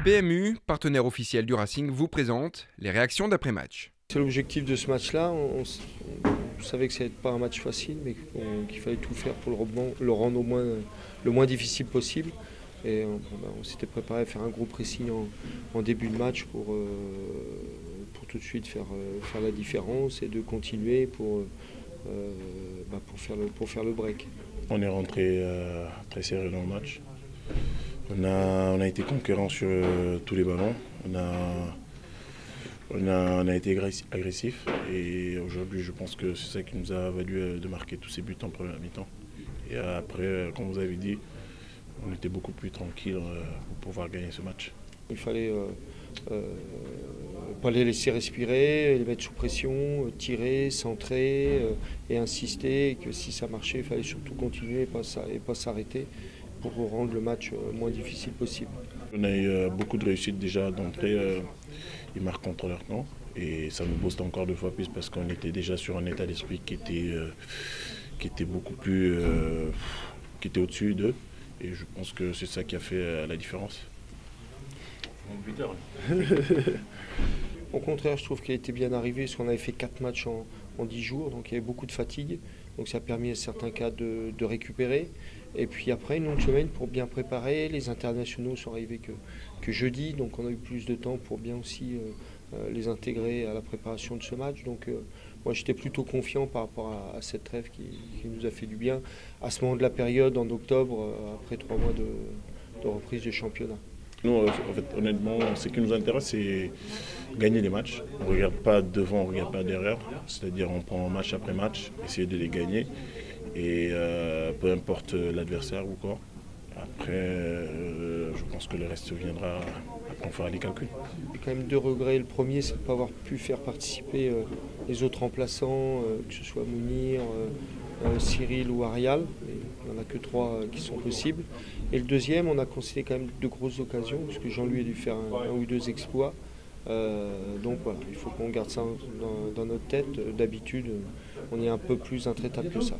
PMU, partenaire officiel du Racing, vous présente les réactions d'après-match. C'est l'objectif de ce match-là. On savait que ça n'allait pas un match facile, mais qu'il fallait tout faire pour le rendre le moins difficile possible. Et on s'était préparé à faire un gros pressing en début de match pour tout de suite faire la différence et de continuer pour faire le break. On est rentré très sérieux dans le match. On a été conquérant sur tous les ballons. On a été agressif et aujourd'hui je pense que c'est ça qui nous a valu de marquer tous ces buts en première mi-temps. Et après, comme vous avez dit, on était beaucoup plus tranquille pour pouvoir gagner ce match. Il fallait pas les laisser respirer, les mettre sous pression, tirer, centrer et insister. Et que si ça marchait, il fallait surtout continuer et pas s'arrêter pour rendre le match le moins difficile possible. On a eu beaucoup de réussite déjà d'entrée. Ils marquent contre leur camp et ça nous booste encore 2 fois plus parce qu'on était déjà sur un état d'esprit qui était beaucoup plus qui était au-dessus d'eux et je pense que c'est ça qui a fait la différence. Au contraire, je trouve qu'elle était bien arrivée parce qu'on avait fait 4 matchs en 10 jours, donc il y avait beaucoup de fatigue. Donc ça a permis à certains cas de récupérer. Et puis après, une longue semaine pour bien préparer. Les internationaux sont arrivés que jeudi, donc on a eu plus de temps pour bien aussi les intégrer à la préparation de ce match. Donc moi j'étais plutôt confiant par rapport à cette trêve qui nous a fait du bien à ce moment de la période, en octobre, après 3 mois de reprise du championnat. Nous, en fait, honnêtement, ce qui nous intéresse, c'est gagner les matchs. On ne regarde pas devant, on ne regarde pas derrière. C'est-à-dire on prend match après match, essayer de les gagner. Et peu importe l'adversaire ou quoi. Après, je pense que le reste viendra après on fera les calculs. J'ai quand même 2 regrets. Le premier, c'est de ne pas avoir pu faire participer les autres remplaçants, que ce soit Mounir, Cyril ou Arial. Il n'y en a que 3 qui sont possibles. Et le deuxième, on a concédé quand même de grosses occasions, puisque Jean-Louis a dû faire un ou 2 exploits. Donc voilà, il faut qu'on garde ça dans notre tête. D'habitude, on est un peu plus intraitable que ça.